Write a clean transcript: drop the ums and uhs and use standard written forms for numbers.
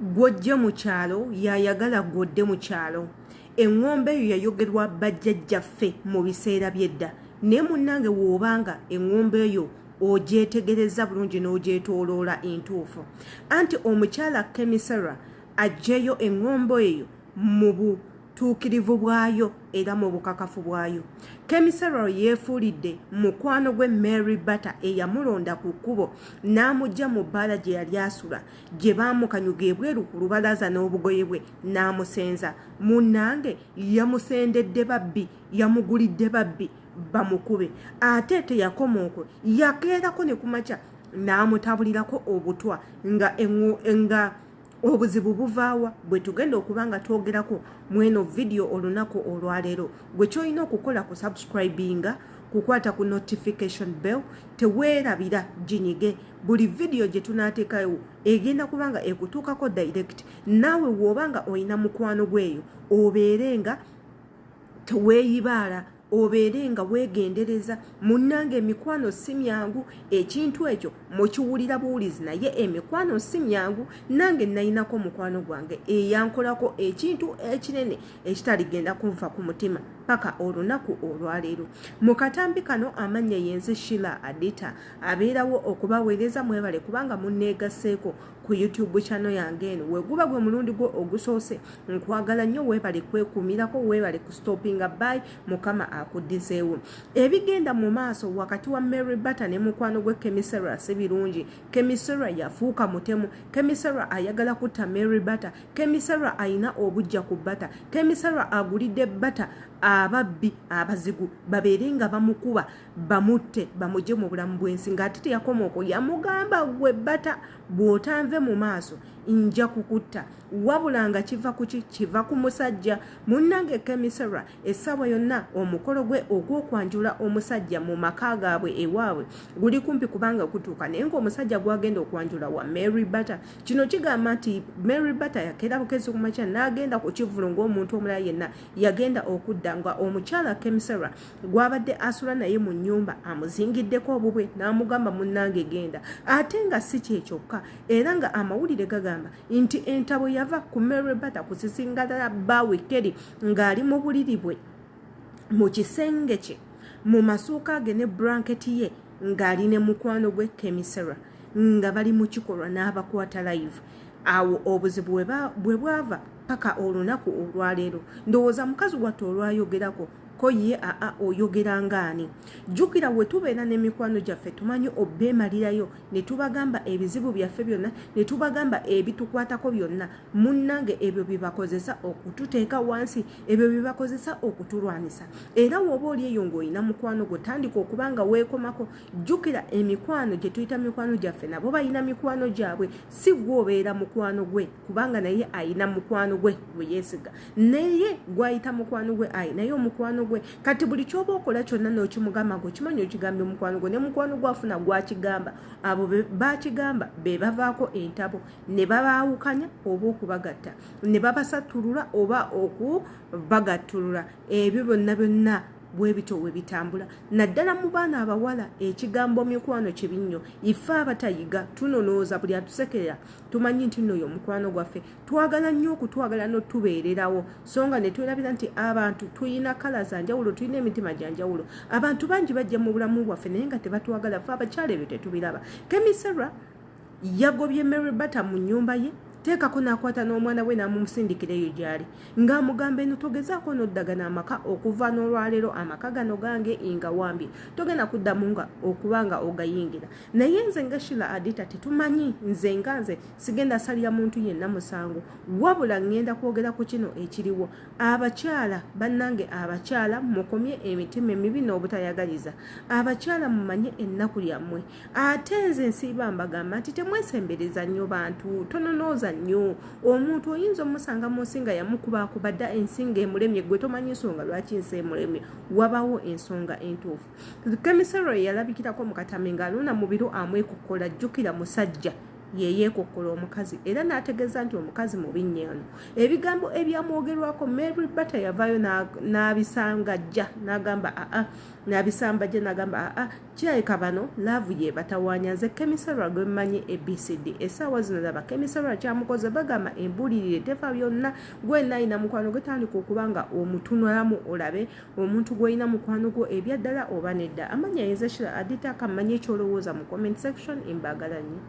gwojje mu kyalo yayagala godde mu kyalo. Engombe eyo yayogerwa bajjajjaffe mu biseera by'edda. Ne munnange woobanga engombe eyo ogyetegereza bulungi n'ogyetooloola entuufu. Anti omukyala Kemi Sera aggyeyo engombe eyo mu butuukirivu bwayo era mu bukakafu bwayo. Kemi Sera yeefuulidde mukwano gwe Mery Bata eyamulonda ku kkubo n'amugya mu bbaala gye yali asula gye baamukanyuga ebweru ku lubalaza n'obugoye bwe n'amusenza. Munnange yamusendedde babbi, yamugulidde babbi bamukube. Ate teyakoma okwo, yakeerako ne kumakya n'amutabulirako obutwa nga obuzibu buvaawa. Bwe tugenda okuba nga twogerako mweno video olunaku olwaleero, gwe kyolina okukola ku subscribinga, kukwata ku notification bell, teweerabira ginyige. Buli video gye tunaateekayo egenda kubanga ekutuukako direct. Naawe w'obanga olina mukwano gweyo obeerenga teweeyibaala, obeerenga weegendereza. Munnange emikwano si myangu, ekintu ekyo mukiwulira buwulizi, naye emikwano si myangu. Nange nayinako mukwano gwange eyankolako ekintu ekinene ekitaligenda kunva ku mutima paka olunaku olwaleero. Mu katambi kano amannya yenze Shila Adita abeerawo okubaweereza. Mwebale kubanga munneegaseeko ku YouTube channel yange eno. Weguba gwe mulundi gwo ogusoose, nkwagala nnyo. Weebale kwekuumirako, weebale ku stoppinga by. Mukama akuddizeewo. Ebigenda mu maaso wakati wa Mery Bata ne mukwano gwe Kemi Sera si birungi. Kemi Sera yafuuka mutemu. Kemi Sera ayagala kutta Mery Bata. Kemi Sera ayina obujja ku Bata. Kemi Sera agulidde Bata ababbi abazigu babeerenga bamukuba bamutte bamugye mu bulamu bw'ensi. Ng'ate teyakoma okwo, yamugamba gwe Bata bw'otanve mu maaso nja kukutta. Wabula nga kiva ku ki? Kiva ku musajja. Munnange Kemi Sera essaawa yonna omukolo gwe ogw'okwanjula omusajja mu maka gaabwe ewaabwe guli kumpi kubanga kutuuka, naye ng'omusajja gwagenda okwanjula wa Mery Bata. Kino kigamba nti Mery Bata yakeera bukezi ku makya n'agenda ku kivulu ng'omuntu omulala yenna yagenda okudda, nga omukyala Kemi Sera gwabadde asula naye mu nnyumba amuzingiddeko obubwe n'amugamba munnange genda. Ate nga si kye kyokka, era nga amawulire gagamba nti entabo yava ku Mery Bata kusisingala bbaawe Keri ng'ali mu buliri bwe mu kisenge kye mu masuuka ge ne blanketi ye ng'ali ne mukwano gwe Kemi Sera nga bali mu kikolwa n'abakwata live. Awo obuzibu bwe bwava paka olunaku olwaleero. Ndowooza mukazi wattu olwayogerako ko ye oyogera ngaani. Jjukira we tubeera n'emikwano gyaffe tumanyi obbeemalirayo ne tubagamba ebizibu byaffe byonna, ne tubagamba ebitukwatako byonna. Munnange ebyo bibakozesa okututeeka wansi, ebyo bibakozesa okutulwanisa. Era w'oba oli eyo ng'olina mukwano gwe tandika okubanga weekomako. Jjukira emikwano gye tuyita mikwano gyaffe nabo balina mikwano gyabwe. Si gwe obeera mukwano gwe kubanga naye ayina mukwano gwe gwe yeesiga, naye gwayita mukwano gwe ayinayo omukwano gwe. Kati buli kyoba okola kyonna n'okimugamba ng'okimanyi okigambye mukwano gwe, ne mukwano gwafuna gwakigamba. Abo bakigamba be bavaako entabo ne babaawukanya oba okubagatta, ne babasattulula oba okubagattulula. Ebyo byonna bwe bityo we bitambula. Naddala mu baana abawala ekigambo mikwano kibi nnyo. Ife abatayiga tunonooza buli atusekera tumanyi nti nno mukwano gwaffe. Twagala nnyo okutwagala n'otubeererawo, so nga ne twerabira nti abantu tuyina kala za njawulo, tuyina emitima gya njawulo. Abantu bangi bajja mu bulamu bwaffe naye nga tebatwagala. Ffe abakyala ebyo tetubiraba. Kemi Sera yagobye Mery Bata mu nnyumba ye, teekako n'akwata n'omwana we n'amumusindikira eyo gy'ali ng'amugamba eno togezaako n'oddagana amaka okuva n'olwaleero amaka gano gange nga wambye, togenda kuddamu nga okuba nga ogayingira. Naye nze nga Shila Adita tetumanyi, nze nga nze sigenda salira muntu yenna musango, wabula ngenda kwogera ku kino ekiriwo. Abakyala bannange, abakyala mukomye emitima emibi n'obutayagaliza. Abakyala mumanye ennaku lyammwe. Ate nze nsiiba mbagamba nti temwesembereza nnyo bantu, tononooza nnyo. Omuntu oyinza omusanga mu nsinga yamukubakuba dda ensinga emulemye, gwe tomanyi nsonga lwaki nsi emulemye. Wabawo ensonga entuufu. Kemi Sera yalabikirako mu katame ng'alona mu biro amwekokkola. Jjukira musajja yeyeekokkola omukazi era n'ategeeza nti omukazi mubi nnyo ono. Ebigambo ebyamwogerwako Mery Bata yavaayo n'abisangajja n'agamba kirabika bano laavu ye batawaanya. Nze Kemi Sera gwe mmanyi ABCD essaawa zino laba Kemi Sera kyamukoze bagamba embulirire tefa byonna. Gwe nayina mukwano gwe tandika okuba nga omutunulamu olabe omuntu gw'olina mukwano gwo ebyaddala oba nedda. Amanya Yezekira Adita akamanya ekyolowooza mu comment section. Imbagala nnyo.